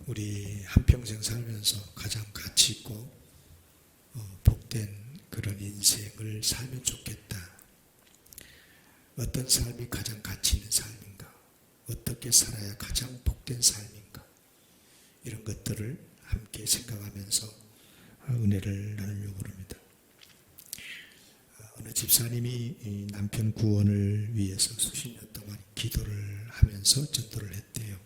우리 한평생 살면서 가장 가치 있고 복된 그런 인생을 살면 좋겠다. 어떤 삶이 가장 가치 있는 삶인가? 어떻게 살아야 가장 복된 삶인가? 이런 것들을 함께 생각하면서 은혜를 나누려고 합니다. 어느 집사님이 남편 구원을 위해서 수십 년 동안 기도를 하면서 전도를 했대요.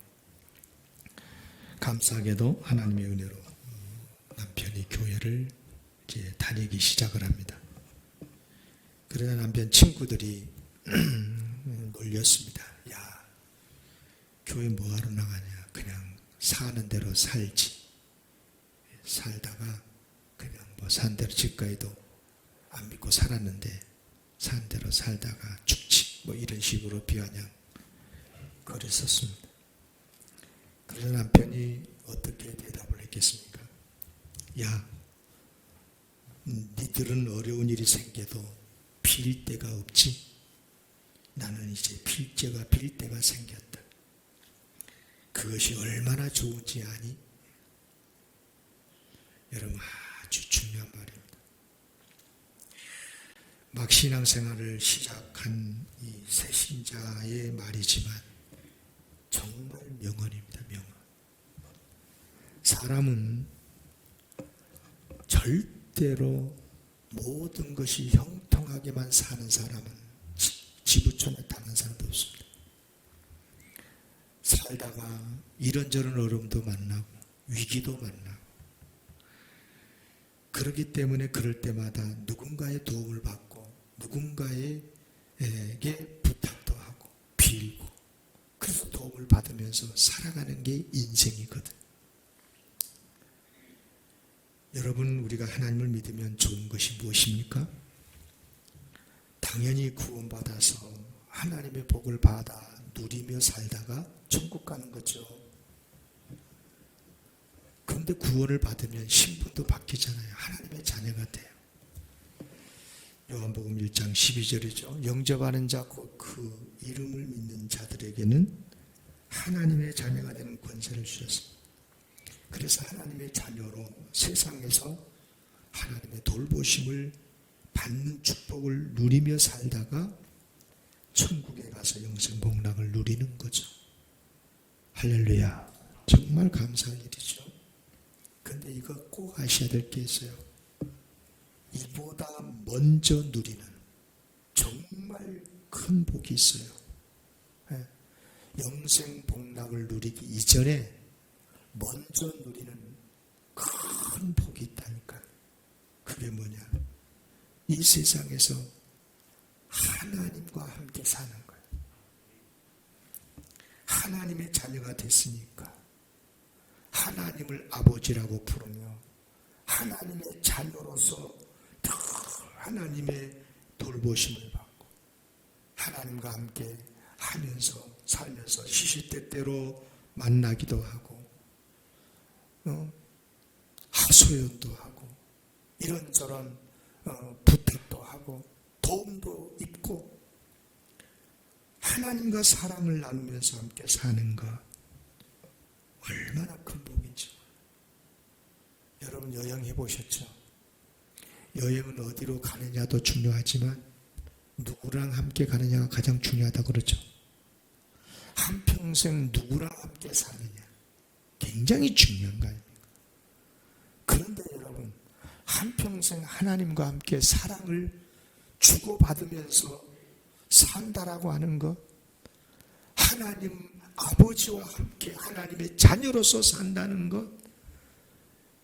감사하게도 하나님의 은혜로 남편이 교회를 이제 다니기 시작을 합니다. 그러나 남편 친구들이 놀렸습니다. 야, 교회 뭐하러 나가냐? 그냥 사는 대로 살지. 살다가 그냥 뭐 산 대로 집가에도 안 믿고 살았는데 산 대로 살다가 죽지. 뭐 이런 식으로 비아냥 그랬었습니다. 그래서 남편이 어떻게 대답을 했겠습니까? 야, 니들은 어려운 일이 생겨도 빌 데가 없지? 나는 이제 빌 때가 생겼다. 그것이 얼마나 좋은지 아니? 여러분, 아주 중요한 말입니다. 막 신앙생활을 시작한 이 새신자의 말이지만 정말 명언입니다. 명언. 사람은 절대로 모든 것이 형통하게만 사는 사람은 지구촌에 타는 사람도 없습니다. 살다가 이런저런 어려움도 만나고 위기도 만나고 그렇기 때문에 그럴 때마다 누군가의 도움을 받고 누군가에게 부탁도 하고 빌고 그래서 도움을 받으면서 살아가는 게 인생이거든. 여러분, 우리가 하나님을 믿으면 좋은 것이 무엇입니까? 당연히 구원받아서 하나님의 복을 받아 누리며 살다가 천국 가는 거죠. 그런데 구원을 받으면 신분도 바뀌잖아요. 하나님의 자녀가 돼요. 요한복음 1장 12절이죠. 영접하는 자 곧 그 이름을 믿는 자들에게는 하나님의 자녀가 되는 권세를 주셨습니다. 그래서 하나님의 자녀로 세상에서 하나님의 돌보심을 받는 축복을 누리며 살다가 천국에 가서 영생 복락을 누리는 거죠. 할렐루야. 정말 감사한 일이죠. 근데 이거 꼭 아셔야 될 게 있어요. 이보다 먼저 누리는 정말 큰 복이 있어요. 영생 복락을 누리기 이전에 먼저 누리는 큰 복이 있다니까요. 그게 뭐냐? 이 세상에서 하나님과 함께 사는 거예요. 하나님의 자녀가 됐으니까 하나님을 아버지라고 부르며 하나님의 자녀로서 늘 하나님의 돌보심을 받고 하나님과 함께 하면서 살면서 시시때때로 만나기도 하고 하소연도 하고 이런저런 부탁도 하고 도움도 입고 하나님과 사랑을 나누면서 함께 사는 것 얼마나 큰 복인지. 여러분 여행해 보셨죠? 여행은 어디로 가느냐도 중요하지만 누구랑 함께 가느냐가 가장 중요하다고 그러죠. 한평생 누구랑 함께 사느냐 굉장히 중요한 거 아닙니까? 그런데 여러분 한평생 하나님과 함께 사랑을 주고받으면서 산다라고 하는 것, 하나님 아버지와 함께 하나님의 자녀로서 산다는 것,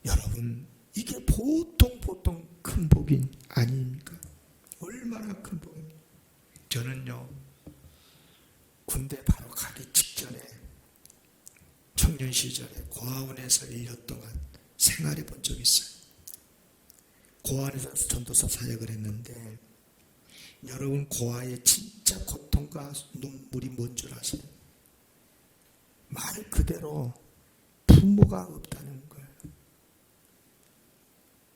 여러분 이게 보통 큰 복이 아닙니까? 얼마나 큰 복입니까? 저는요 군대 바로 가기 직전에 청년 시절에 고아원에서 1년 동안 생활해 본 적이 있어요. 고아원에서 전도사 사역을 했는데 여러분 고아의 진짜 고통과 눈물이 뭔 줄 아세요? 말 그대로 부모가 없다는 거예요.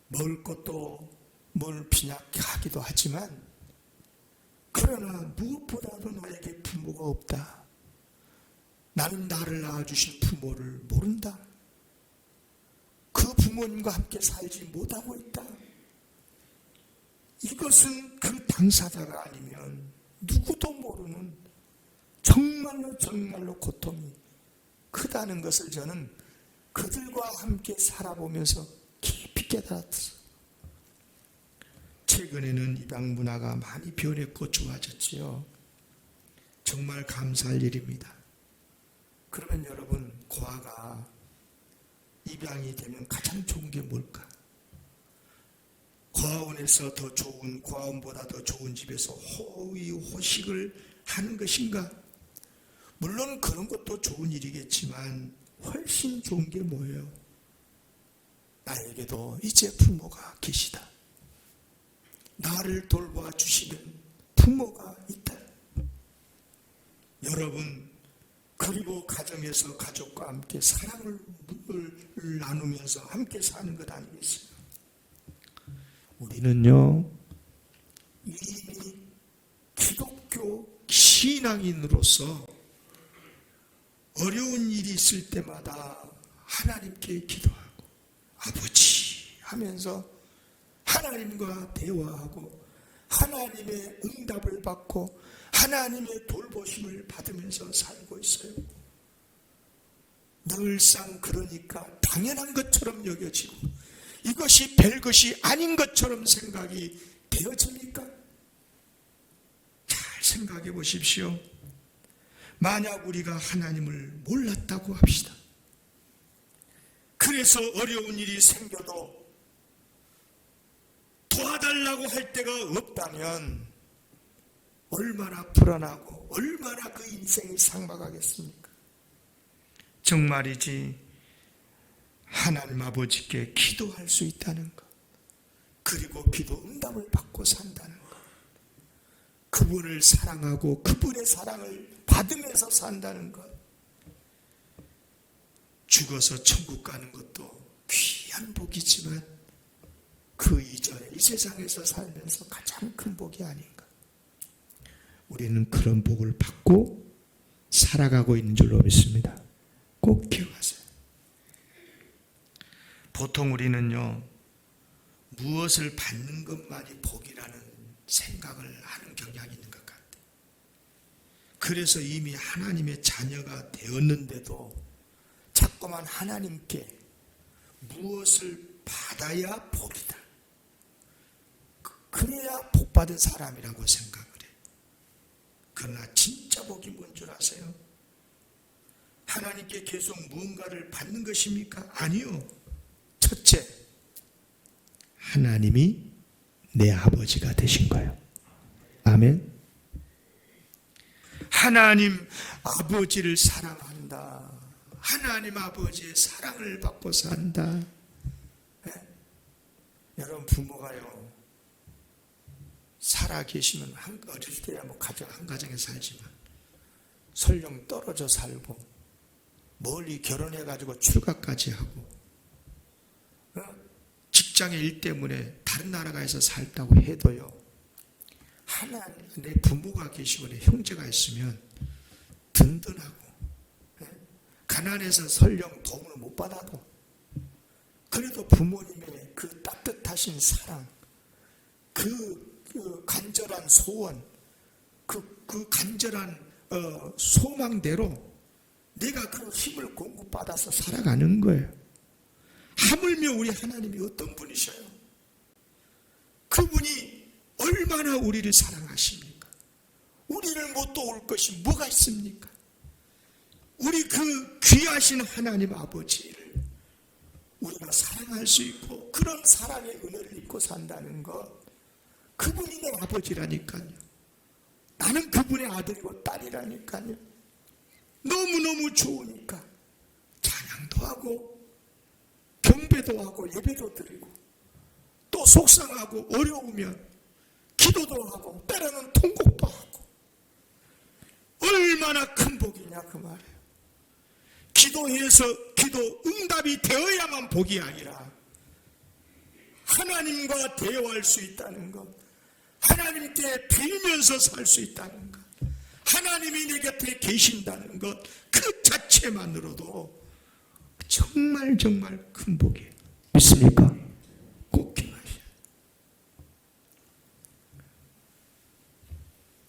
먹을 것도 뭘 빈약하기도 하지만 그러나 무엇보다도 나에게 부모가 없다. 나는 나를 낳아주신 부모를 모른다. 부모님과 함께 살지 못하고 있다. 이것은 그 당사자가 아니면 누구도 모르는 정말로 고통이 크다는 것을 저는 그들과 함께 살아보면서 깊이 깨달았어요. 최근에는 입양 문화가 많이 변했고 좋아졌지요. 정말 감사할 일입니다. 그러면 여러분, 고아가 입양이 되면 가장 좋은 게 뭘까? 고아원에서 더 좋은, 고아원보다 더 좋은 집에서 호의호식을 하는 것인가? 물론 그런 것도 좋은 일이겠지만 훨씬 좋은 게 뭐예요? 나에게도 이제 부모가 계시다. 나를 돌봐 주시는 부모가 있다. 여러분, 그리고 가정에서 가족과 함께 사랑을 나누면서 함께 사는 것 아니겠어요? 우리는요, 이미 기독교 신앙인으로서 어려운 일이 있을 때마다 하나님께 기도하고 아버지 하면서 하나님과 대화하고 하나님의 응답을 받고 하나님의 돌보심을 받으면서 살고 있어요. 늘상 그러니까 당연한 것처럼 여겨지고 이것이 별것이 아닌 것처럼 생각이 되어집니까? 잘 생각해 보십시오. 만약 우리가 하나님을 몰랐다고 합시다. 그래서 어려운 일이 생겨도 도와달라고 할 데가 없다면 얼마나 불안하고 얼마나 그 인생이 삭막하겠습니까? 정말이지 하나님 아버지께 기도할 수 있다는 것, 그리고 기도 응답을 받고 산다는 것, 그분을 사랑하고 그분의 사랑을 받으면서 산다는 것, 죽어서 천국 가는 것도 귀한 복이지만 그 이전에 이 세상에서 살면서 가장 큰 복이 아닌가. 우리는 그런 복을 받고 살아가고 있는 줄로 믿습니다. 꼭 기억하세요. 보통 우리는요, 무엇을 받는 것만이 복이라는 생각을 하는 경향이 있는 것 같아요. 그래서 이미 하나님의 자녀가 되었는데도 자꾸만 하나님께 무엇을 받아야 복이다, 그래야 복받은 사람이라고 생각을 해요. 그러나 진짜 복이 뭔 줄 아세요? 하나님께 계속 무언가를 받는 것입니까? 아니요. 첫째, 하나님이 내 아버지가 되신 거예요. 아멘. 하나님 아버지를 사랑한다. 하나님 아버지의 사랑을 받고 산다. 네? 여러분, 부모가요, 살아 계시면 어릴 때야 뭐 한 가정에 살지만 설령 떨어져 살고 멀리 결혼해가지고 출가까지 하고 직장의 일 때문에 다른 나라가에서 살다고 해도요, 하나님, 내 부모가 계시고 내 형제가 있으면 든든하고, 가난해서 설령 도움을 못 받아도 그래도 부모님의 그 따뜻하신 사랑, 그 간절한 소원, 그 간절한 소망대로 내가 그 힘을 공급받아서 살아가는 거예요. 하물며 우리 하나님이 어떤 분이셔요? 그분이 얼마나 우리를 사랑하십니까? 우리를 못 도울 것이 뭐가 있습니까? 우리 그 귀하신 하나님 아버지를 우리가 사랑할 수 있고 그런 사랑의 은혜를 입고 산다는 것, 그분이 내 아버지라니까요. 나는 그분의 아들이고 딸이라니까요. 너무너무 좋으니까 찬양도 하고 경배도 하고 예배도 드리고 또 속상하고 어려우면 기도도 하고 때로는 통곡도 하고, 얼마나 큰 복이냐 그 말이에요. 기도해서 기도 응답이 되어야만 복이 아니라 하나님과 대화할 수 있다는 것, 하나님께 빌면서 살 수 있다는 것, 하나님이 내 곁에 계신다는 것, 그 자체만으로도 정말 큰 복이에요. 믿습니까? 꼭 기억하셔야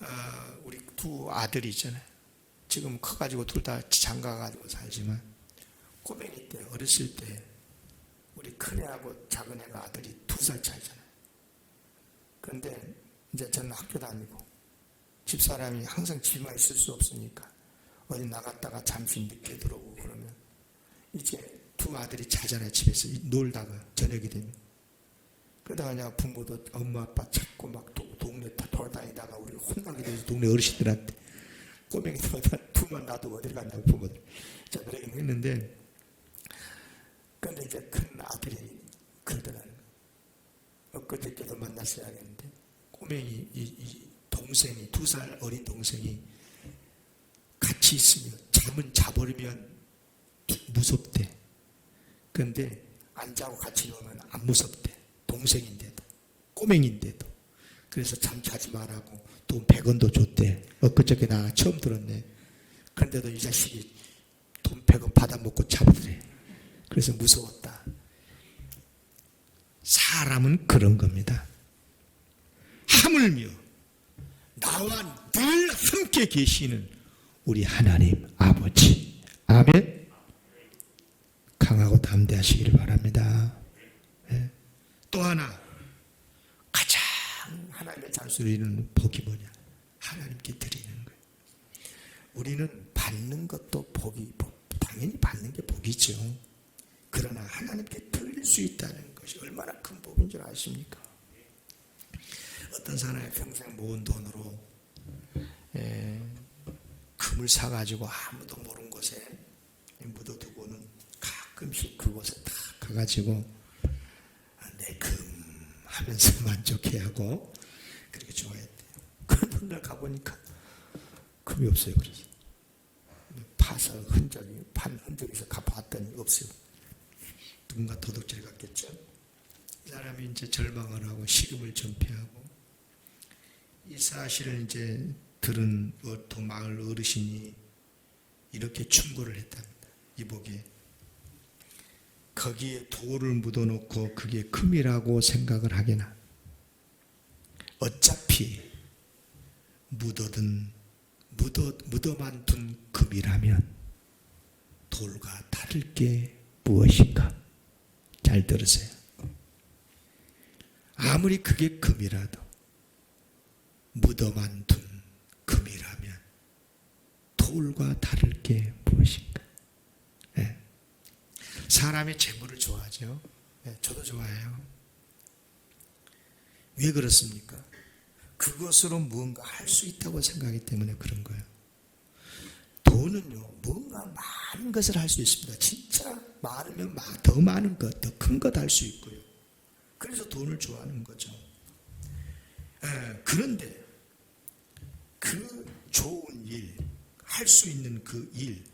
돼요. 우리 두 아들이 있잖아요. 지금 커가지고 둘 다 장가가지고 살지만 꼬맹이 때 어렸을 때 우리 큰애하고 작은애가 아들이 2살 차이잖아요. 그런데 이제 저는 학교 다니고 집사람이 항상 집에만 있을 수 없으니까 어디 나갔다가 잠시 늦게 들어오고 그러면 이제 두 아들이 자잖아요. 집에서 놀다가 저녁이 되면. 그러다가 그냥 부모도 엄마 아빠 찾고 막 동네 다 돌아다니다가 우리 혼나게 돼서 동네 어르신들한테 꼬맹이들 두만 놔두고 어딜 갔냐고 부모들. 자, 그러긴 했는데 근데 이제 큰 아들이 그러더라는 거예요. 엊그저께도 만났어야 하겠는데 꼬맹이 이 동생이 2살 어린 동생이 같이 있으면 잠은 자버리면 무섭대. 그런데 안 자고 같이 누우면 안 무섭대. 동생인데도 꼬맹인데도. 그래서 잠 자지 말라고 돈 100원도 줬대. 엊그저께 나 처음 들었네. 그런데도 이 자식이 돈 100원 받아먹고 자버리래. 그래서 무서웠다. 사람은 그런 겁니다. 하물며 나와 늘 함께 계시는 우리 하나님 아버지. 아멘. 강하고 담대하시기를 바랍니다. 네. 또 하나 가장 하나님의 잔소리 이루는 복이 뭐냐? 하나님께 드리는 거예요. 우리는 받는 것도 복이 당연히 받는 게 복이죠. 그러나 하나님께 드릴 수 있다는 것이 얼마나 큰 복인 줄 아십니까? 어떤 사람이 평생 모은 돈으로 금을 사가지고 아무도 모르는 곳에 묻어두고는 가끔씩 그곳에 딱 가가지고 내 금 하면서 만족해야 하고 그렇게 좋아했대요. 그런 날 가보니까 금이 없어요. 그래서 파서 판 흔적에서 가봤더니 없어요. 누군가 도둑질 같겠죠. 이 사람이 이제 절망을 하고 식음을 전폐하고 이 사실을 이제 들은 마을 어르신이 이렇게 충고를 했답니다. 이복에 거기에 돌을 묻어놓고 그게 금이라고 생각을 하게나 어차피 묻어만 둔 금이라면 돌과 다를 게 무엇인가? 잘 들으세요. 아무리 그게 금이라도 묻어만 둔 금이라면 돌과 다를 게 무엇인가? 네. 사람이 재물을 좋아하죠. 네, 저도 좋아해요. 왜 그렇습니까? 그것으로 무언가 할 수 있다고 생각하기 때문에 그런 거예요. 돈은요, 뭔가 많은 것을 할 수 있습니다. 진짜 많으면 더 많은 것, 더 큰 것 할 수 있고요. 그래서 돈을 좋아하는 거죠. 그런데 그 좋은 일, 할 수 있는 그 일을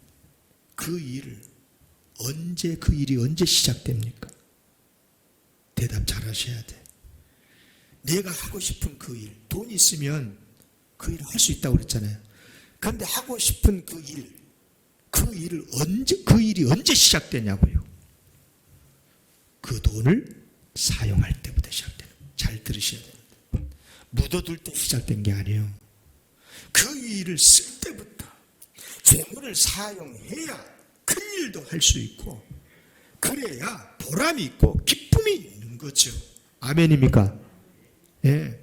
그 일이 언제 시작됩니까? 대답 잘 하셔야 돼. 내가 하고 싶은 그 일, 돈이 있으면 그 일을 할 수 있다고 그랬잖아요. 그런데 하고 싶은 그 일이 언제 시작되냐고요. 그 돈을 사용할 때부터 시작되는 거예요. 잘 들으셔야 됩니다. 묻어둘 때 시작된 게 아니에요. 그 일을 쓸 때부터 재물을 사용해야 큰 일도 할 수 있고 그래야 보람이 있고 기쁨이 있는 거죠. 아멘입니까? 예.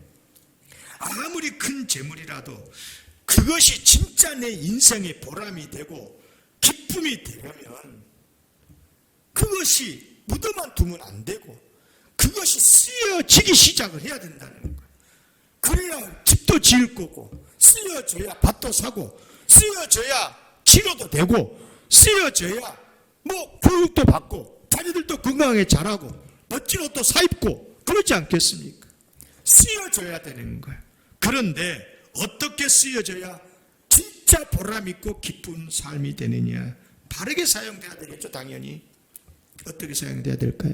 아무리 큰 재물이라도 그것이 진짜 내 인생의 보람이 되고 기쁨이 되려면 그것이 묻어만 두면 안 되고 그것이 쓰여지기 시작을 해야 된다는 거예요. 그래야 집도 지을 거고 쓰여져야 밭도 사고 쓰여져야 치료도 되고 쓰여져야 뭐 교육도 받고 자녀들도 건강하게 자라고 멋진 옷도 사입고 그러지 않겠습니까? 쓰여져야 되는 거예요. 그런데 어떻게 쓰여져야 진짜 보람있고 기쁜 삶이 되느냐? 바르게 사용돼야 되겠죠. 당연히. 어떻게 사용돼야 될까요?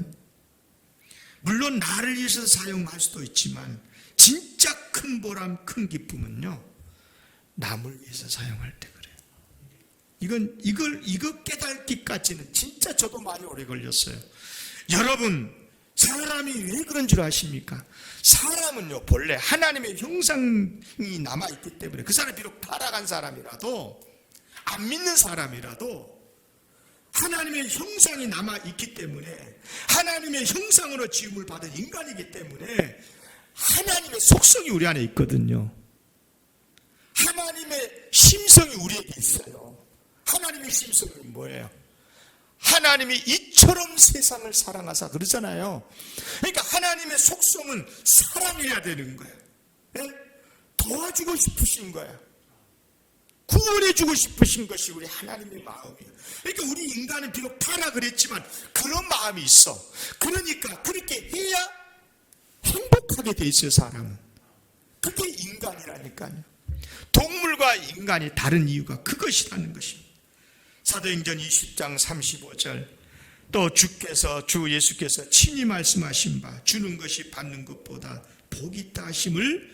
물론 나를 위해서 사용할 수도 있지만 진짜 큰 보람, 큰 기쁨은요 남을 위해서 사용할 때 그래요. 이거 깨닫기까지는 진짜 저도 많이 오래 걸렸어요. 여러분, 사람이 왜 그런 줄 아십니까? 사람은요, 본래 하나님의 형상이 남아있기 때문에, 그 사람이 비록 타락한 사람이라도, 안 믿는 사람이라도 하나님의 형상이 남아있기 때문에, 하나님의 형상으로 지음을 받은 인간이기 때문에 하나님의 속성이 우리 안에 있거든요. 하나님의 심성이 우리에게 있어요. 하나님의 심성이 뭐예요? 하나님이 이처럼 세상을 사랑하사 그러잖아요. 그러니까 하나님의 속성은 사랑해야 되는 거예요. 네? 도와주고 싶으신 거예요. 구원해주고 싶으신 것이 우리 하나님의 마음이에요. 그러니까 우리 인간은 비록 타락을 했지만 그런 마음이 있어. 그러니까 그렇게 해야 행복하게 돼 있어요, 사람은. 그게 인간이라니까요. 동물과 인간이 다른 이유가 그것이라는 것입니다. 사도행전 20장 35절, 또 주 예수께서 친히 말씀하신 바 주는 것이 받는 것보다 복이 있다 하심을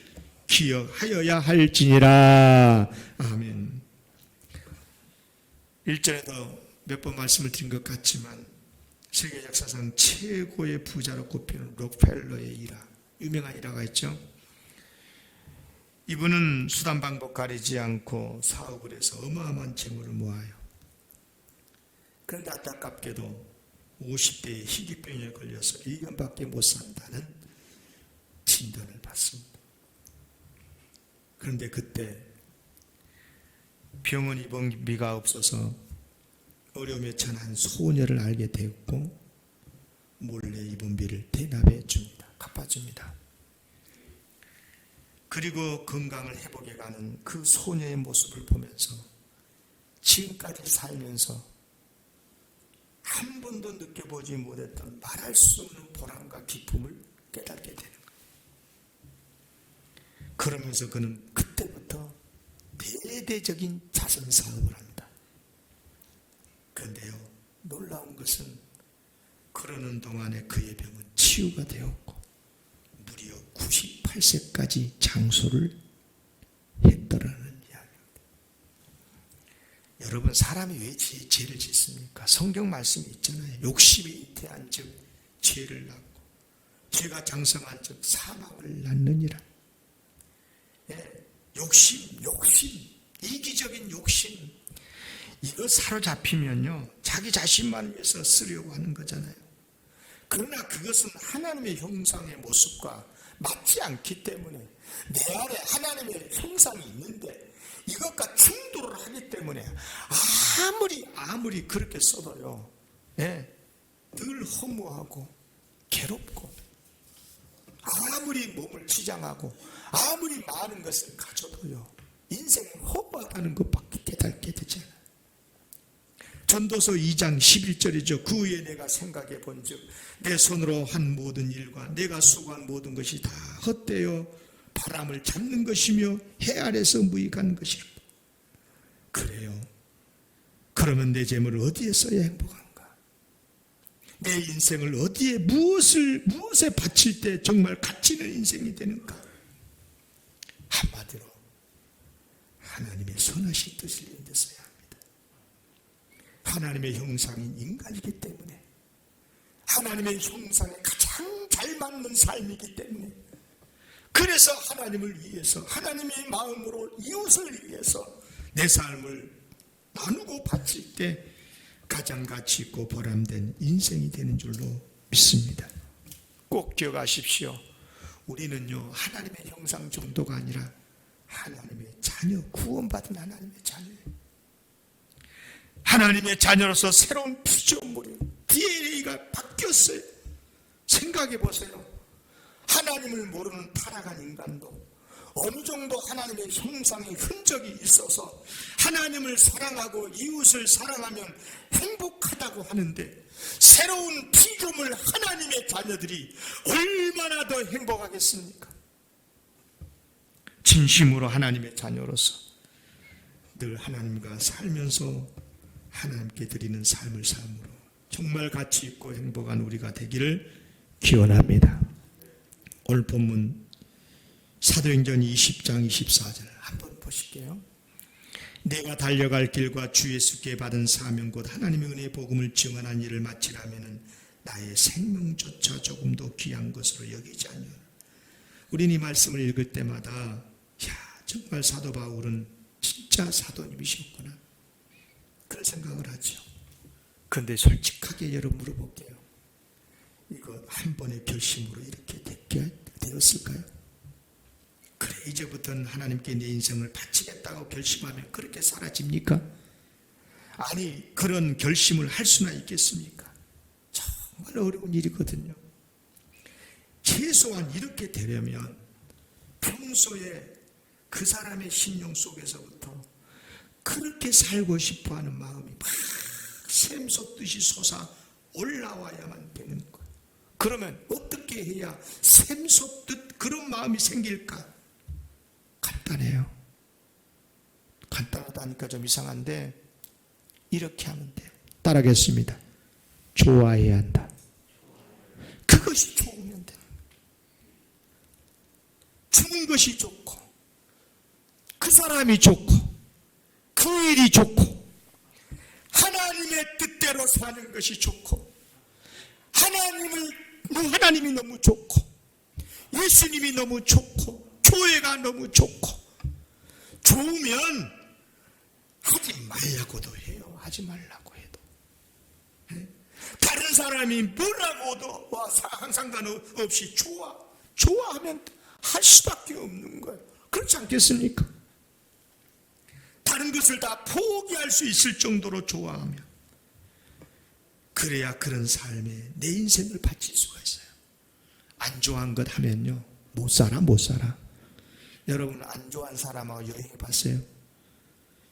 기억하여야 할지니라. 아멘. 1절에도 몇 번 말씀을 드린 것 같지만 세계 역사상 최고의 부자로 꼽히는 록펠러의 일화, 유명한 일화가 있죠. 이분은 수단 방법 가리지 않고 사업을 해서 어마어마한 재물을 모아요. 그런데 안타깝게도 50대에 희귀병에 걸려서 1년밖에 못 산다는 진단을 받습니다. 그런데 그때 병원 입원비가 없어서 어려움에 처한 소녀를 알게 되었고 몰래 입원비를 대납해 줍니다. 갚아줍니다. 그리고 건강을 회복해 가는 그 소녀의 모습을 보면서 지금까지 살면서 한 번도 느껴보지 못했던 말할 수 없는 보람과 기쁨을 깨닫게 되는 거예요. 그러면서 그는 그때부터 대대적인 자선 사업을 합니다. 그런데요, 놀라운 것은 그러는 동안에 그의 병은 치유가 되었고 무려 98세까지 장수를 했더라는 이야기입니다. 여러분, 사람이 왜 죄를 짓습니까? 성경 말씀이 있잖아요. 욕심이 잉태한 즉 죄를 낳고 죄가 장성한 즉 사망을 낳느니라. 욕심, 이기적인 욕심, 이거 사로잡히면요 자기 자신만 위해서 쓰려고 하는 거잖아요. 그러나 그것은 하나님의 형상의 모습과 맞지 않기 때문에, 내 안에 하나님의 형상이 있는데 이것과 충돌을 하기 때문에 아무리 그렇게 써도요, 늘 허무하고 괴롭고, 아무리 몸을 치장하고 아무리 많은 것을 가져도요 인생은 허무하다는 것밖에 깨닫게 되지 않아요. 전도서 2장 11절이죠. 그 후에 내가 생각해 본즉 내 손으로 한 모든 일과 내가 수고한 모든 것이 다 헛되어 바람을 잡는 것이며 해 아래서 무익한 것이라. 그래요. 그러면 내 재물을 어디에 써야 행복한가? 내 인생을 어디에 무엇에 바칠 때 정말 가치 있는 인생이 되는가? 한마디로 하나님의 선하신 뜻을 이룬 데 써야 합니다. 하나님의 형상인 인간이기 때문에, 하나님의 형상에 가장 잘 맞는 삶이기 때문에, 그래서 하나님을 위해서, 하나님의 마음으로 이웃을 위해서 내 삶을 나누고 바칠 때 가장 가치 있고 보람된 인생이 되는 줄로 믿습니다. 꼭 기억하십시오. 우리는요 하나님의 형상 정도가 아니라 하나님의 자녀, 구원받은 하나님의 자녀예요. 하나님의 자녀로서 새로운 피조물이에요. DNA가 바뀌었어요. 생각해 보세요. 하나님을 모르는 타락한 인간도 어느 정도 하나님의 형상의 흔적이 있어서 하나님을 사랑하고 이웃을 사랑하면 행복하다고 하는데, 새로운 피조물 하나님의 자녀들이 얼마나 더 행복하겠습니까? 진심으로 하나님의 자녀로서 늘 하나님과 살면서 하나님께 드리는 삶을 삶으로 정말 가치 있고 행복한 우리가 되기를 기원합니다. 오늘 본문 사도행전 20장 24절 한번 보실게요. 내가 달려갈 길과 주 예수께 받은 사명 곧 하나님의 은혜의 복음을 증언한 일을 마치라면은 나의 생명조차 조금도 귀한 것으로 여기지 아니하노라. 우리는 이 말씀을 읽을 때마다 야, 정말 사도 바울은 진짜 사도님이셨구나, 그런 생각을 하죠. 그런데 솔직하게 여러분 물어볼게요. 이거 한 번의 결심으로 이렇게 되었을까요? 그래, 이제부터는 하나님께 내 인생을 바치겠다고 결심하면 그렇게 사라집니까? 아니, 그런 결심을 할 수나 있겠습니까? 정말 어려운 일이거든요. 최소한 이렇게 되려면 평소에 그 사람의 심령 속에서부터 그렇게 살고 싶어하는 마음이 막 샘솟듯이 솟아 올라와야만 되는 거예요. 그러면 어떻게 해야 샘솟듯 그런 마음이 생길까? 간단해요. 간단하다니까 좀 이상한데 이렇게 하면 돼요. 따라하겠습니다. 좋아해야 한다. 그것이 좋으면 돼요. 주는 것이 좋고, 그 사람이 좋고, 그 일이 좋고, 하나님의 뜻대로 사는 것이 좋고, 하나님이 너무 좋고, 예수님이 너무 좋고, 교회가 너무 좋고, 좋으면 하지 말라고도 해요. 하지 말라고 해도. 다른 사람이 뭐라고도 상관없이 좋아하면 할 수밖에 없는 거예요. 그렇지 않겠습니까? 다른 것을 다 포기할 수 있을 정도로 좋아하면, 그래야 그런 삶에 내 인생을 바칠 수가 있어요. 안 좋아한 것 하면요, 못 살아. 여러분, 안 좋아한 사람하고 여행해 봤어요?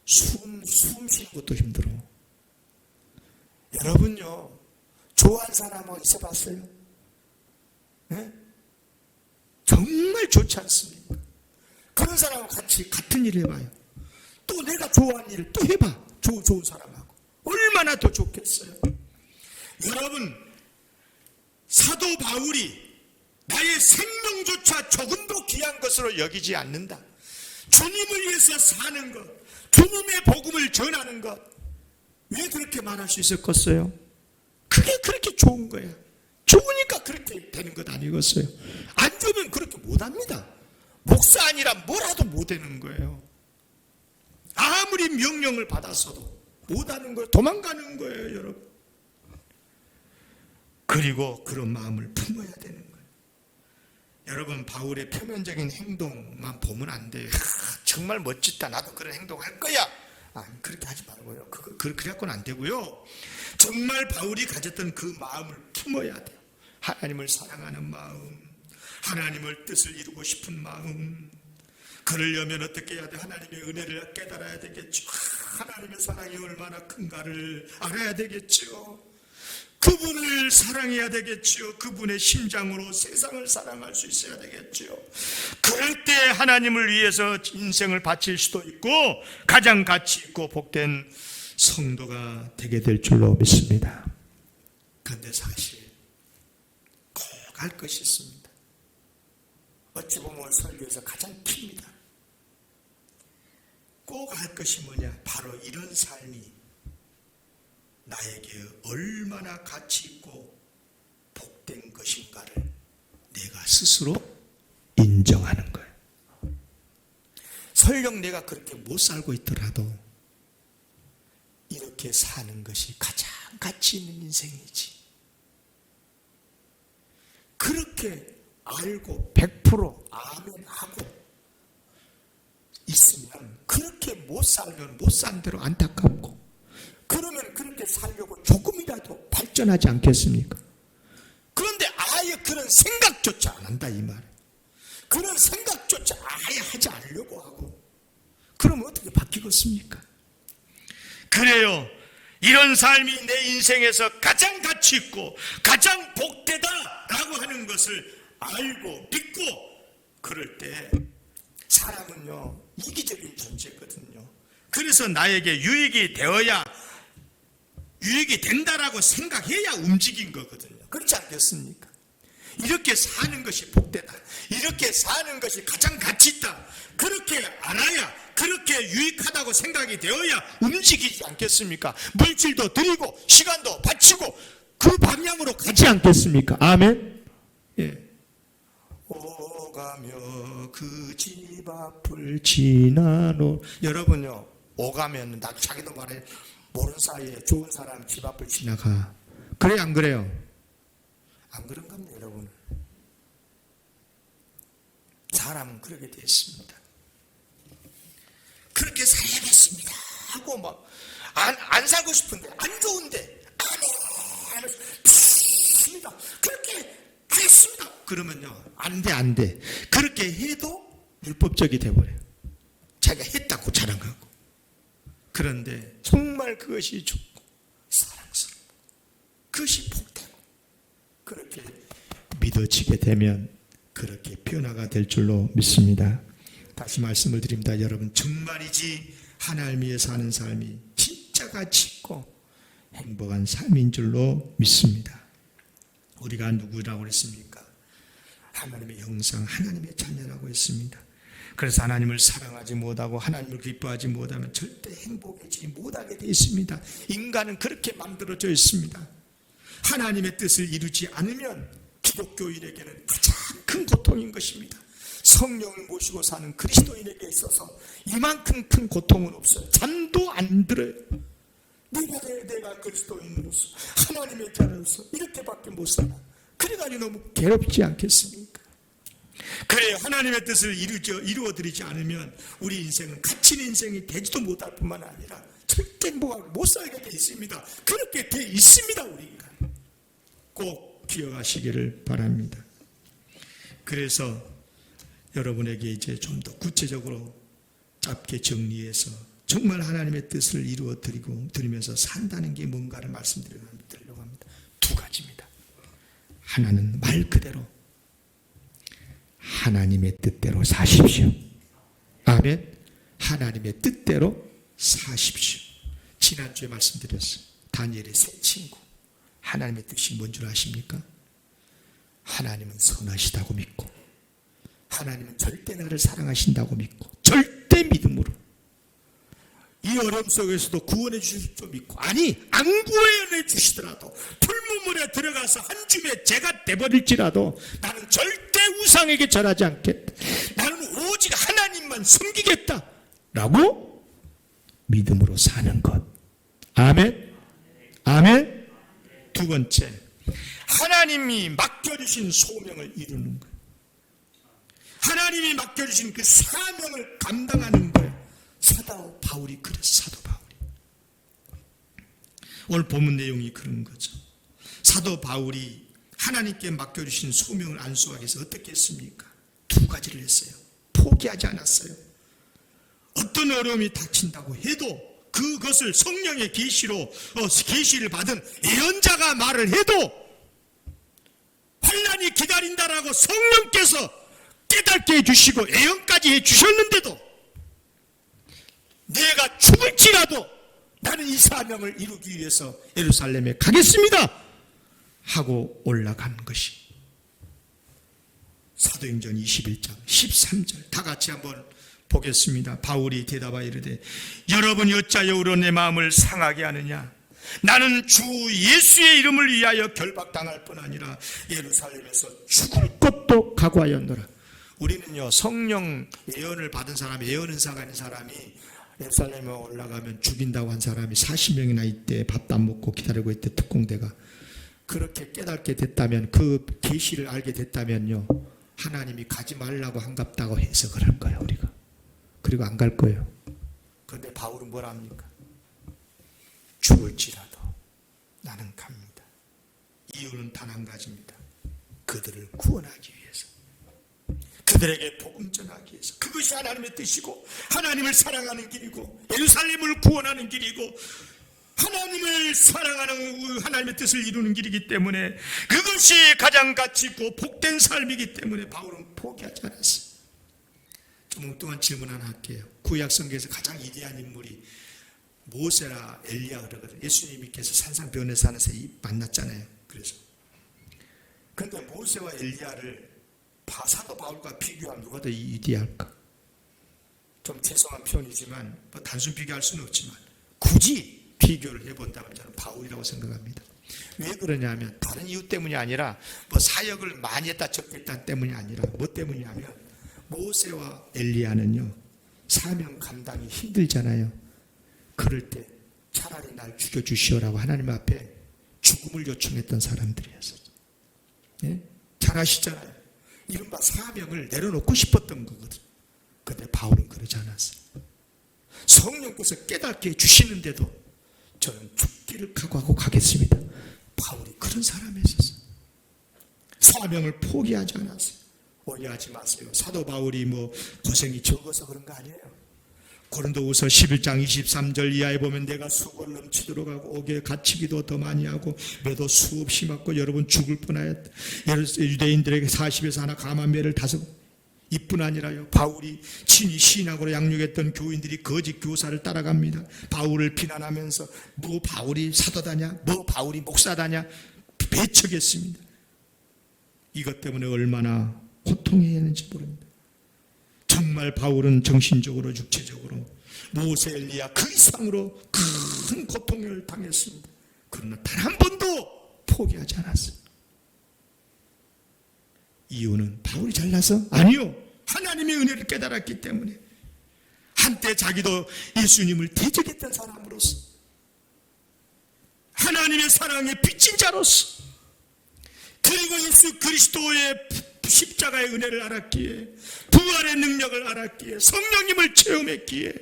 숨 쉬는 것도 힘들어. 여러분요, 좋아하는 사람하고 있어 봤어요? 네? 정말 좋지 않습니까? 그런 사람하고 같은 일을 해봐요. 또 내가 좋아하는 일을 또 해봐. 좋은 사람하고. 얼마나 더 좋겠어요? 여러분, 사도 바울이 나의 생명조차 조금도 귀한 것으로 여기지 않는다. 주님을 위해서 사는 것, 주님의 복음을 전하는 것, 왜 그렇게 말할 수 있었겠어요? 그게 그렇게 좋은 거야. 좋으니까 그렇게 되는 것 아니겠어요? 안 좋으면 그렇게 못합니다. 목사 아니라 뭐라도 못하는 거예요. 아무리 명령을 받았어도 못하는 거예요. 도망가는 거예요, 여러분. 그리고 그런 마음을 품어야 되는 거예요. 여러분, 바울의 표면적인 행동만 보면 안 돼요. 정말 멋지다, 나도 그런 행동할 거야. 그렇게 하지 말고요. 그래갖고는 안 되고요. 정말 바울이 가졌던 그 마음을 품어야 돼요. 하나님을 사랑하는 마음, 하나님의 뜻을 이루고 싶은 마음. 그러려면 어떻게 해야 돼? 하나님의 은혜를 깨달아야 되겠죠. 하나님의 사랑이 얼마나 큰가를 알아야 되겠죠. 그분을 사랑해야 되겠죠. 그분의 심장으로 세상을 사랑할 수 있어야 되겠죠. 그럴 때 하나님을 위해서 인생을 바칠 수도 있고, 가장 가치 있고 복된 성도가 되게 될 줄로 믿습니다. 그런데 사실 꼭 할 것이 있습니다. 어찌 보면 설교에서 가장 킵니다. 꼭 할 것이 뭐냐? 바로 이런 삶이 나에게 얼마나 가치 있고 복된 것인가를 내가 스스로 인정하는 거예요. 설령 내가 그렇게 못 살고 있더라도 이렇게 사는 것이 가장 가치 있는 인생이지. 그렇게 알고 100% 아멘하고 있으면, 그렇게 못 살면 못 산 대로 안타깝고, 그러면 그렇게 살려고 조금이라도 발전하지 않겠습니까? 그런데 아예 그런 생각조차 안 한다, 이 말. 그런 생각조차 아예 하지 않으려고 하고, 그러면 어떻게 바뀌겠습니까? 그래요. 이런 삶이 내 인생에서 가장 가치 있고 가장 복되다라고 하는 것을 알고 믿고, 그럴 때 사람은요, 이기적인 존재거든요. 그래서 나에게 유익이 된다라고 생각해야 움직인 거거든요. 그렇지 않겠습니까? 이렇게 사는 것이 복되다, 이렇게 사는 것이 가장 가치 있다, 그렇게 알아야, 그렇게 유익하다고 생각이 되어야 움직이지 않겠습니까? 물질도 드리고 시간도 바치고 그 방향으로 가지 괴롭지 않겠습니까? 아멘. 예. 오가며 그 집 앞을 지나노. 여러분요, 오가면 나도 자기도 말해 모르는 사이에 좋은 사람 집 앞을 지나가. 그래 안 그래요? 안 그런가 합니다, 여러분. 사람은 그렇게 되어 있습니다. 그렇게 살아야겠습니다 하고 막 안 살고 싶은데, 안 좋은데, 안 좋습니다. 그렇게 하겠습니다. 그러면요, 안 돼. 그렇게 해도 율법적이 돼버려요. 자기가 했다고 자랑하고. 그런데 정말 그것이 좋고 사랑스럽고 그것이 복되고 그렇게 믿어지게 되면 그렇게 변화가 될 줄로 믿습니다. 다시 말씀을 드립니다. 여러분, 정말이지 하나님 위해 사는 삶이 진짜 가치 있고 행복한 삶인 줄로 믿습니다. 우리가 누구라고 그랬습니까? 하나님의 형상, 하나님의 자녀라고 했습니다. 그래서 하나님을 사랑하지 못하고 하나님을 기뻐하지 못하면 절대 행복해지지 못하게 되어 있습니다. 인간은 그렇게 만들어져 있습니다. 하나님의 뜻을 이루지 않으면 기독교인에게는 가장 큰 고통인 것입니다. 성령을 모시고 사는 그리스도인에게 있어서 이만큼 큰 고통은 없어요. 잠도 안 들어요. 내가 그리스도인으로서 하나님의 자녀로서 이렇게밖에 못 살아. 그래가지고 너무 괴롭지 않겠습니까? 그래요. 하나님의 뜻을 이루어드리지 않으면 우리 인생은 갇힌 인생이 되지도 못할 뿐만 아니라 절대 행복하게 못 살게 돼 있습니다. 그렇게 돼 있습니다. 우리 인간. 꼭 기억하시기를 바랍니다. 그래서 여러분에게 이제 좀 더 구체적으로 짧게 정리해서 정말 하나님의 뜻을 드리면서 산다는 게 뭔가를 말씀드리려고 합니다. 두 가지입니다. 하나는 말 그대로 하나님의 뜻대로 사십시오. 아멘. 하나님의 뜻대로 사십시오. 지난주에 말씀드렸어요. 다니엘의 세 친구. 하나님의 뜻이 뭔 줄 아십니까? 하나님은 선하시다고 믿고 하나님은 절대 나를 사랑하신다고 믿고 절대 믿음으로 이 어려움 속에서도 구원해 주실 줄 믿고, 아니 안 구원해 주시더라도 풀무물에 들어가서 한 줌의 죄가 돼버릴지라도 나는 절대 우상에게 절하지 않겠다. 나는 오직 하나님만 섬기겠다 라고 믿음으로 사는 것. 아멘. 아멘. 두 번째, 하나님이 맡겨주신 소명을 이루는 것. 하나님이 맡겨주신 그 사명을 감당하는 거예요. 사도 바울이 그랬어. 사도 바울이. 오늘 본문 내용이 그런 거죠. 사도 바울이 하나님께 맡겨주신 소명을 안수하기 위해서 어떻게 했습니까? 두 가지를 했어요. 포기하지 않았어요. 어떤 어려움이 닥친다고 해도 그것을 성령의 계시를 받은 예언자가 말을 해도 환난이 기다린다라고 성령께서 깨닫게 해주시고 예언까지 해주셨는데도 내가 죽을지라도 나는 이 사명을 이루기 위해서 예루살렘에 가겠습니다 하고 올라가는 것이 사도행전 21장 13절 다 같이 한번 보겠습니다. 바울이 대답하여 이르되 여러분이 어찌하여 우러 내 마음을 상하게 하느냐. 나는 주 예수의 이름을 위하여 결박당할 뿐 아니라 예루살렘에서 죽을 것도 각오하였노라. 우리는요, 성령 예언을 받은 사람, 예언 은사가 있는 사람이 예루살렘에 올라가면 죽인다고 한 사람이 40명이나 이때 밥도 안 먹고 기다리고 있대. 특공대가 그렇게 깨닫게 됐다면, 그 계시를 알게 됐다면요, 하나님이 가지 말라고 한갑다고 해석을 할 거예요. 우리가. 그리고 안 갈 거예요. 그런데 바울은 뭐라 합니까? 죽을지라도 나는 갑니다. 이유는 단 한 가지입니다. 그들을 구원하기 위해서, 그들에게 복음 전하기 위해서. 그것이 하나님의 뜻이고 하나님을 사랑하는 길이고 예루살렘을 구원하는 길이고 하나님을 사랑하는 하나님의 뜻을 이루는 길이기 때문에 그것이 가장 가치 있고 복된 삶이기 때문에 바울은 포기하지 않았어요. 좀 엉뚱한 질문 하나 할게요. 구약 성경에서 가장 위대한 인물이 모세라 엘리야 그러거든요. 예수님께서 산상변에서 하면서 만났잖아요. 그런데 모세와 엘리야를 사도 바울과 비교하면 누가 더 위대할까? 좀 죄송한 표현이지만 단순 비교할 수는 없지만 굳이 비교를 해본다면 저는 바울이라고 생각합니다. 왜 그러냐면 다른 이유 때문이 아니라 뭐 사역을 많이 했다 적게 했다 때문이 아니라 뭐 때문이냐면 모세와 엘리야는요 사명 감당이 힘들잖아요. 그럴 때 차라리 날 죽여주시오라고 하나님 앞에 죽음을 요청했던 사람들이었어요. 예? 잘 아시잖아요. 이른바 사명을 내려놓고 싶었던 거거든. 근데 바울은 그러지 않았어요. 성령께서 깨닫게 해주시는데도 저는 죽기를 각오하고 가겠습니다. 바울이 그런 사람이었어요. 사명을 포기하지 않았어요. 오해하지 마세요. 사도 바울이 뭐 고생이 적어서 그런 거 아니에요. 고린도후서 11장 23절 이하에 보면 내가 수고를 넘치도록 하고 옥에 갇히기도 더 많이 하고 매도 수없이 맞고 여러분 죽을 뻔하였다. 유대인들에게 40에서 하나 감한 매를 5 이뿐 아니라요. 바울이 친히 신학으로 양육했던 교인들이 거짓 교사를 따라갑니다. 바울을 비난하면서 뭐 바울이 사도다냐, 뭐 바울이 목사다냐 배척했습니다. 이것 때문에 얼마나 고통해야 하는지 모릅니다. 정말 바울은 정신적으로 육체적으로 모세 엘리야 그 이상으로 큰 고통을 당했습니다. 그러나 단 한 번도 포기하지 않았어요. 이유는 바울이 잘나서? 아니요. 하나님의 은혜를 깨달았기 때문에. 한때 자기도 예수님을 대적했던 사람으로서 하나님의 사랑의 빚진 자로서 그리고 예수 그리스도의 십자가의 은혜를 알았기에 부활의 능력을 알았기에 성령님을 체험했기에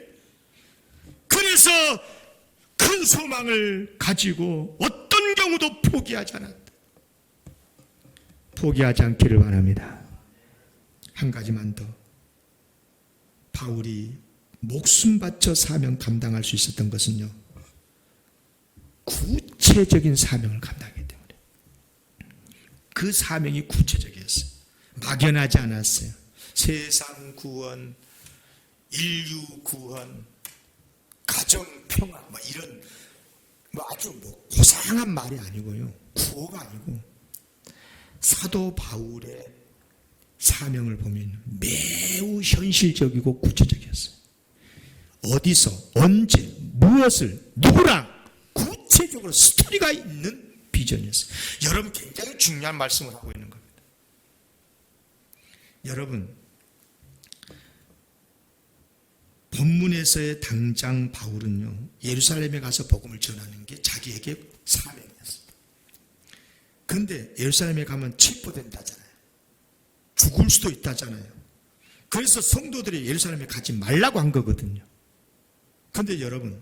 그래서 큰 소망을 가지고 어떤 경우도 포기하지 않았다. 포기하지 않기를 바랍니다. 한 가지만 더. 바울이 목숨 바쳐 사명 감당할 수 있었던 것은요. 구체적인 사명을 감당했기 때문에. 그 사명이 구체적이었어요. 막연하지 않았어요. 세상 구원, 인류 구원, 가정 평화 뭐 이런 뭐 아주 뭐 고상한 말이 아니고요. 구호가 아니고 사도 바울의 사명을 보면 매우 현실적이고 구체적이었어요. 어디서 언제 무엇을 누구랑 구체적으로 스토리가 있는 비전이었어요. 여러분 굉장히 중요한 말씀을 하고 있는 겁니다. 여러분 본문에서의 당장 바울은요 예루살렘에 가서 복음을 전하는 게 자기에게 사명이었습니다. 그런데 예루살렘에 가면 체포된다잖아요. 죽을 수도 있다잖아요. 그래서 성도들이 예루살렘에 가지 말라고 한 거거든요. 그런데 여러분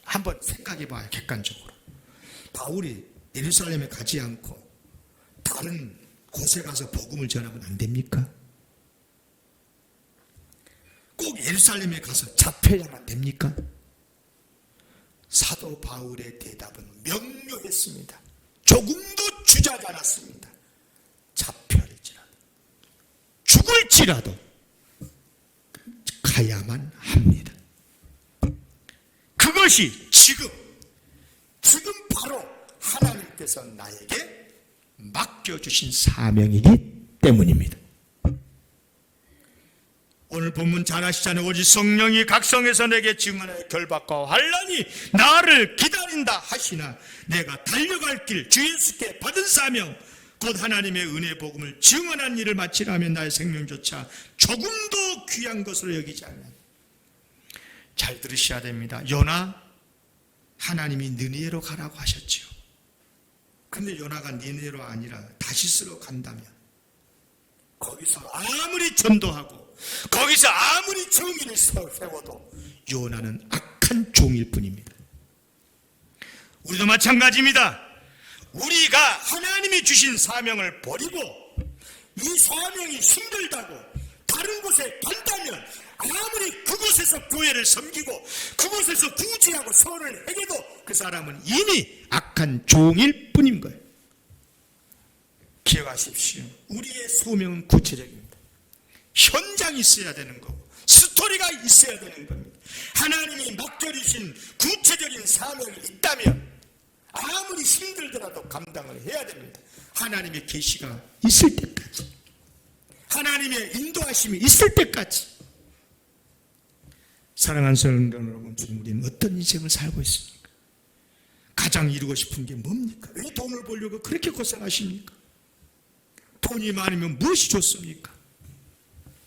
한번 생각해 봐요. 객관적으로 바울이 예루살렘에 가지 않고 다른 곳에 가서 복음을 전하면 안 됩니까? 꼭 예루살렘에 가서 잡혀야만 됩니까? 사도 바울의 대답은 명료했습니다. 조금도 주저하지 않았습니다. 잡혀리지라도 죽을지라도 가야만 합니다. 그것이 지금 바로 하나님께서 나에게 맡겨주신 사명이기 때문입니다. 오늘 본문 잘 아시잖아요. 오직 성령이 각성해서 내게 증언하여 결박과 환난이 나를 기다린다 하시나 내가 달려갈 길 주 예수께 받은 사명 곧 하나님의 은혜 복음을 증언한 일을 마치라면 나의 생명조차 조금도 귀한 것으로 여기지 않는. 잘 들으셔야 됩니다. 요나 하나님이 느니에로 가라고 하셨지요. 근데 요나가 니네로 아니라 다시스로 간다면 거기서 아무리 전도하고 거기서 아무리 정의를 세워도 요나는 악한 종일 뿐입니다. 우리도 마찬가지입니다. 우리가 하나님이 주신 사명을 버리고 이 사명이 힘들다고 다른 곳에 간다면 아무리 그곳에서 교회를 섬기고 그곳에서 구제하고 선을 행해도 그 사람은 이미 악한 종일 뿐인 거예요. 기억하십시오. 우리의 소명은 구체적입니다. 현장이 있어야 되는 거고 스토리가 있어야 되는 겁니다. 하나님이 맡겨주신 구체적인 사명이 있다면 아무리 힘들더라도 감당을 해야 됩니다. 하나님의 계시가 있을 때까지 하나님의 인도하심이 있을 때까지. 사랑하는 성도 여러분, 지금 우리는 어떤 인생을 살고 있습니까? 가장 이루고 싶은 게 뭡니까? 왜 돈을 벌려고 그렇게 고생하십니까? 돈이 많으면 무엇이 좋습니까?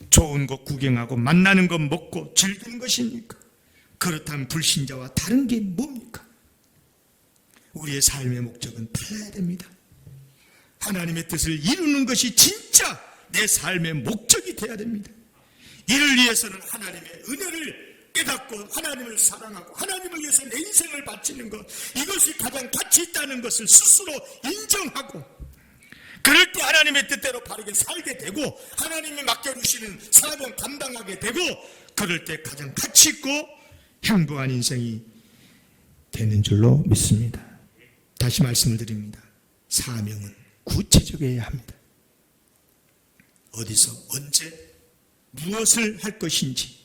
좋은 곳 구경하고 만나는 것 먹고 즐기는 것입니까? 그렇다면 불신자와 다른 게 뭡니까? 우리의 삶의 목적은 달라야 됩니다. 하나님의 뜻을 이루는 것이 진짜 내 삶의 목적이 되어야 됩니다. 이를 위해서는 하나님의 은혜를 깨닫고 하나님을 사랑하고 하나님을 위해서 내 인생을 바치는 것, 이것이 가장 가치 있다는 것을 스스로 인정하고, 그럴 때 하나님의 뜻대로 바르게 살게 되고 하나님이 맡겨주시는 사명 감당하게 되고, 그럴 때 가장 가치 있고 행복한 인생이 되는 줄로 믿습니다. 다시 말씀을 드립니다. 사명은 구체적이어야 합니다. 어디서 언제 무엇을 할 것인지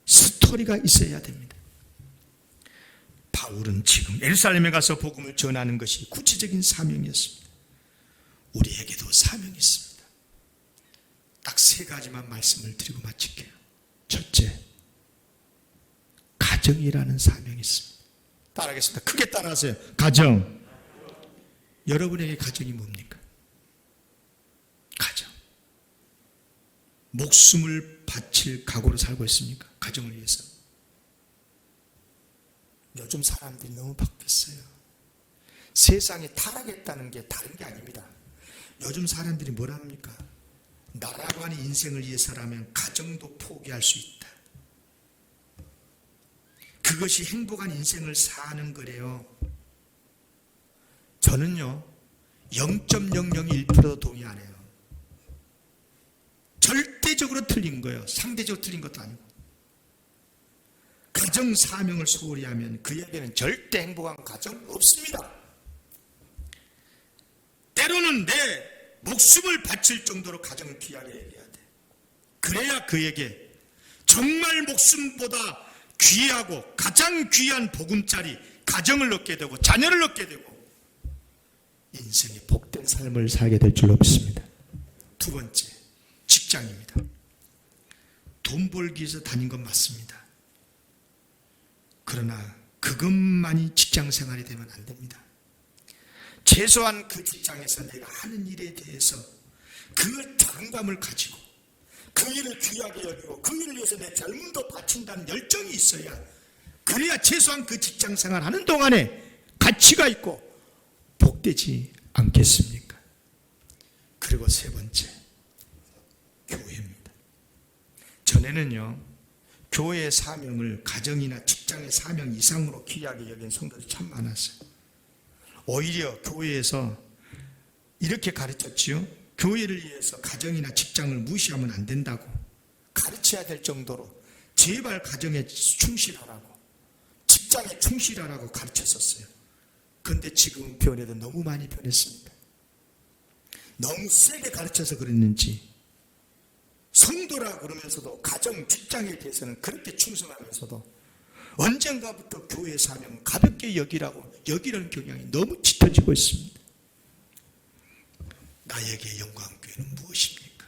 스토리가 있어야 됩니다. 바울은 지금 예루살렘에 가서 복음을 전하는 것이 구체적인 사명이었습니다. 우리에게도 사명이 있습니다. 딱 3가지만 말씀을 드리고 마칠게요. 첫째, 가정이라는 사명이 있습니다. 따라하겠습니다. 크게 따라하세요. 가정. 여러분에게 가정이 뭡니까? 가정. 목숨을 바칠 각오로 살고 있습니까? 가정을 위해서. 요즘 사람들이 너무 바뀌었어요. 세상이 타락했다는 게 다른 게 아닙니다. 요즘 사람들이 뭐라 합니까? 나라고 하는 인생을 위해서라면 가정도 포기할 수 있다. 그것이 행복한 인생을 사는 거래요. 저는요 0.001%도 동의 안 해요. 절대적으로 틀린 거예요. 상대적으로 틀린 것도 아니고. 가정 사명을 소홀히 하면 그에게는 절대 행복한 가정 없습니다. 때로는 내 목숨을 바칠 정도로 가정을 귀하게 여겨야 돼. 그래야 그에게 정말 목숨보다 귀하고 가장 귀한 보금자리 가정을 얻게 되고 자녀를 얻게 되고 인생의 복된 삶을 살게 될 줄로 믿습니다. 2번째, 직장입니다. 돈 벌기 위해서 다닌 건 맞습니다. 그러나 그것만이 직장 생활이 되면 안 됩니다. 최소한 그 직장에서 내가 하는 일에 대해서 그 자긍감을 가지고 그 일을 귀하게 여기고 그 일을 위해서 내 젊음도 바친다는 열정이 있어야, 그래야 최소한 그 직장 생활 하는 동안에 가치가 있고 복되지 않겠습니까? 그리고 3번째, 교회입니다. 전에는요 교회의 사명을 가정이나 직장의 사명 이상으로 귀하게 여긴 성도들이 참 많았어요. 오히려 교회에서 이렇게 가르쳤지요. 교회를 위해서 가정이나 직장을 무시하면 안 된다고 가르쳐야 될 정도로 제발 가정에 충실하라고 직장에 충실하라고 가르쳤었어요. 그런데 지금은 변해도 너무 많이 변했습니다. 너무 세게 가르쳐서 그랬는지 성도라 그러면서도 가정, 직장에 대해서는 그렇게 충성하면서도 언젠가부터 교회의 사명은 가볍게 여기려는 경향이 너무 짙어지고 있습니다. 나에게 영광교회는 무엇입니까?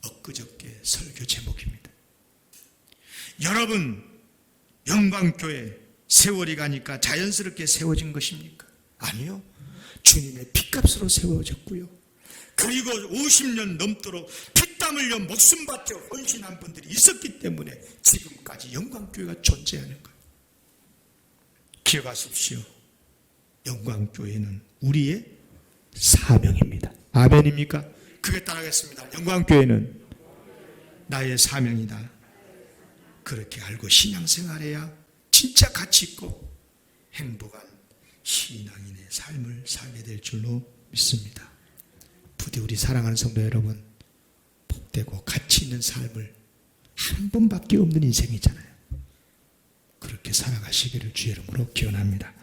엊그저께 설교 제목입니다. 여러분, 영광교회 세월이 가니까 자연스럽게 세워진 것입니까? 아니요. 주님의 피값으로 세워졌고요. 그리고 50년 넘도록 피땀 흘려 목숨 바쳐 헌신한 분들이 있었기 때문에 지금까지 영광교회가 존재하는 거예요. 기억하십시오. 영광교회는 우리의 사명입니다. 아멘입니까? 그게 따라하겠습니다. 영광교회는 나의 사명이다. 그렇게 알고 신앙생활해야 진짜 가치 있고 행복한 신앙인의 삶을 살게 될 줄로 믿습니다. 부디 우리 사랑하는 성도 여러분, 복되고 가치 있는 삶을 한 번밖에 없는 인생이잖아요. 그렇게 살아가시기를 주의 이름으로 기원합니다.